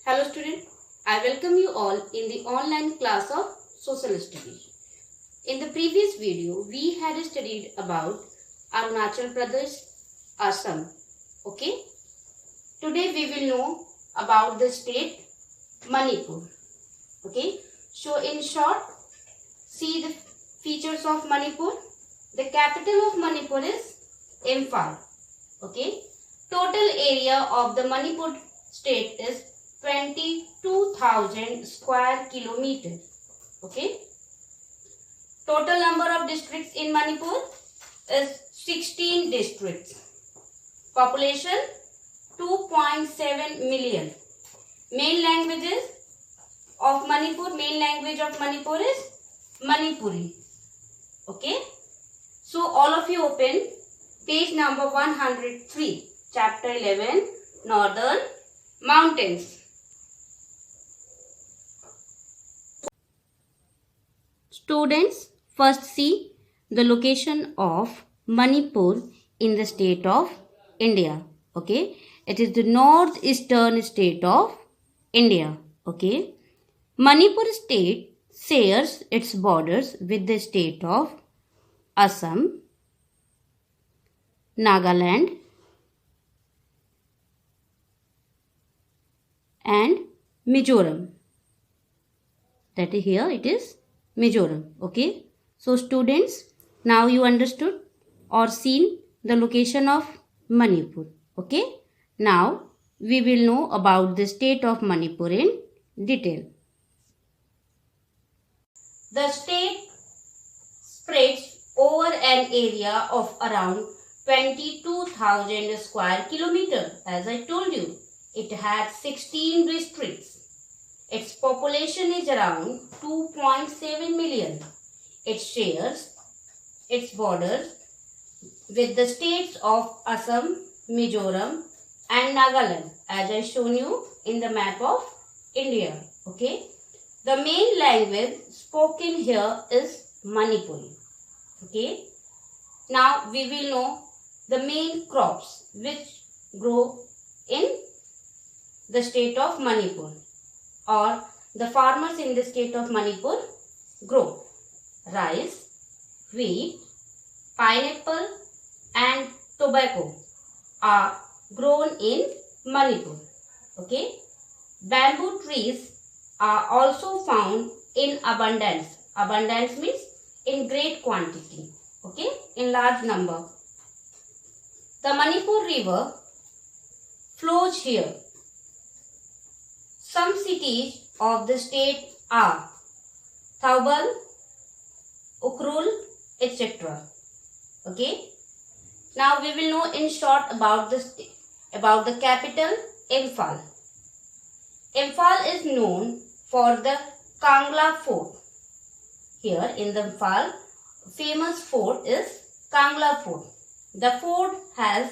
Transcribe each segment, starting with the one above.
Hello student, I welcome you all in the online class of Social Studies. In the previous video, we had studied about Arunachal Pradesh, Assam. Okay, today we will know about the state Manipur. Okay, so in short, see the features of Manipur. The capital of Manipur is Imphal. Okay, total area of the Manipur state is 22,000 square kilometers. Okay. Total number of districts in Manipur is 16 districts. Population 2.7 million. Main language of Manipur is Manipuri. Okay. So all of you open page number 103, chapter 11, Northern Mountains. Students, first see the location of Manipur in the state of India. Okay, it is the northeastern state of India. Okay, Manipur state shares its borders with the state of Assam, Nagaland, and Mizoram. That is here it is Mizoram. Okay. So students, now you understood or seen the location of Manipur. Okay. Now we will know about the state of Manipur in detail. The state spreads over an area of around 22,000 square kilometers. As I told you, it has 16 districts. Its population is around 2.7 million. It shares its borders with the states of Assam, Mizoram and Nagaland, as I shown you in the map of India. Okay. The main language spoken here is Manipuri. Okay. Now we will know the main crops which grow in the state of Manipur, or the farmers in the state of Manipur grow rice, wheat, pineapple and tobacco are grown in Manipur. Okay. Bamboo trees are also found in abundance. Abundance means in great quantity. Okay. In large number. The Manipur river flows here. Some cities of the state are Thoubal, Ukhrul, etc. Okay. Now we will know in short about the capital Imphal. Imphal is known for the Kangla Fort. Here in the Imphal, famous fort is Kangla Fort. The fort has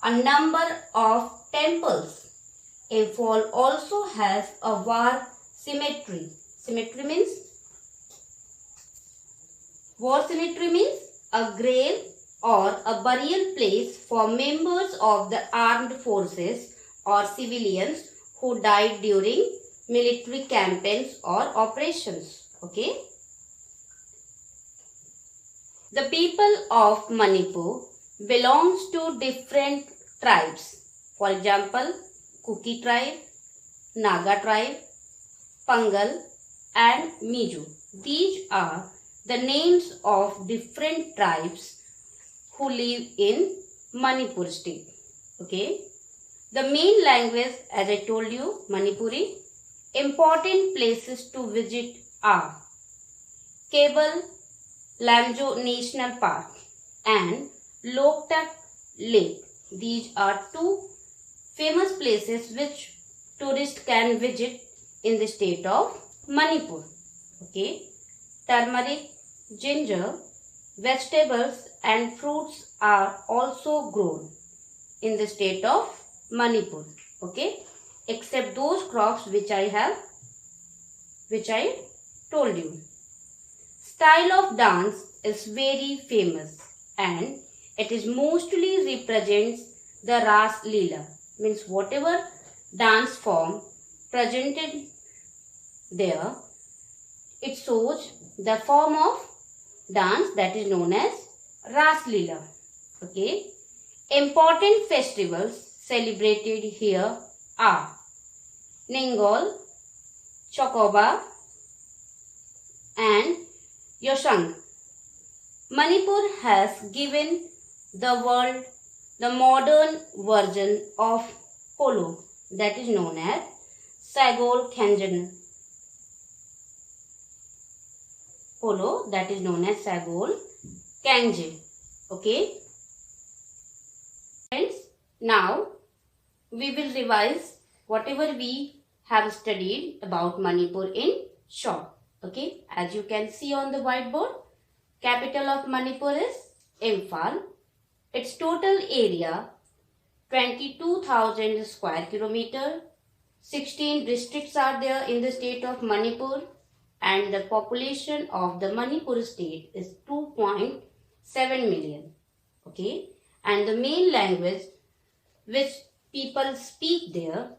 a number of temples. Imphal also has a war cemetery. War cemetery means a grave or a burial place for members of the armed forces or civilians who died during military campaigns or operations. Okay. The people of Manipur belongs to different tribes. For example, Kuki tribe, Naga tribe, Pangal and Miju. These are the names of different tribes who live in Manipur state. Okay. The main language, as I told you, Manipuri. Important places to visit are Kebal Lamjo National Park and Loktak Lake. These are two famous places which tourists can visit in the state of Manipur. Okay. Turmeric, ginger, vegetables and fruits are also grown in the state of Manipur. Okay. Except those crops which I told you. Style of dance is very famous and it is mostly represents the Ras Leela. Means whatever dance form presented there. It shows the form of dance that is known as Ras Leela. Okay. Important festivals celebrated here are Ningal, Chakoba and Yoshang. Manipur has given the world the modern version of polo that is known as Sagol Khanjan. Polo that is known as Sagol Kangje. Okay. Friends, now we will revise whatever we have studied about Manipur in short. Okay. As you can see on the whiteboard, capital of Manipur is Imphal. Its total area 22,000 square kilometer. 16 districts are there in the state of Manipur. And the population of the Manipur state is 2.7 million. Okay. And the main language which people speak there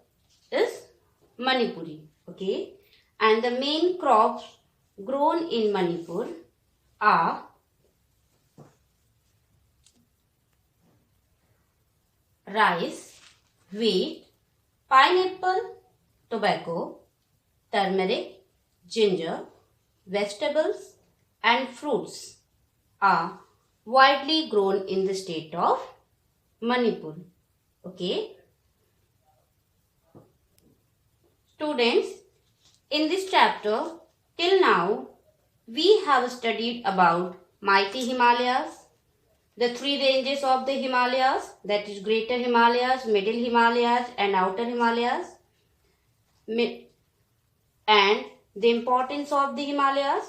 is Manipuri. Okay. And the main crops grown in Manipur are rice, wheat, pineapple, tobacco, turmeric, ginger, vegetables and fruits are widely grown in the state of Manipur. Okay. Students, in this chapter till now we have studied about mighty Himalayas, the three ranges of the Himalayas, that is Greater Himalayas, Middle Himalayas and Outer Himalayas, and the importance of the Himalayas,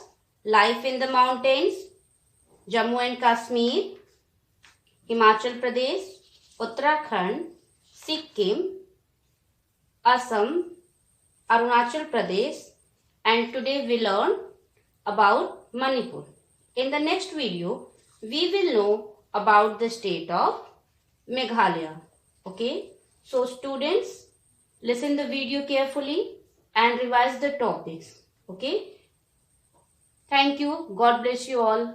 life in the mountains, Jammu and Kashmir, Himachal Pradesh, Uttarakhand, Sikkim, Assam, Arunachal Pradesh, and today we learn about Manipur. In the next video, we will know about the state of Meghalaya. Okay. So students, listen the video carefully and revise the topics. Okay. Thank you. God bless you all.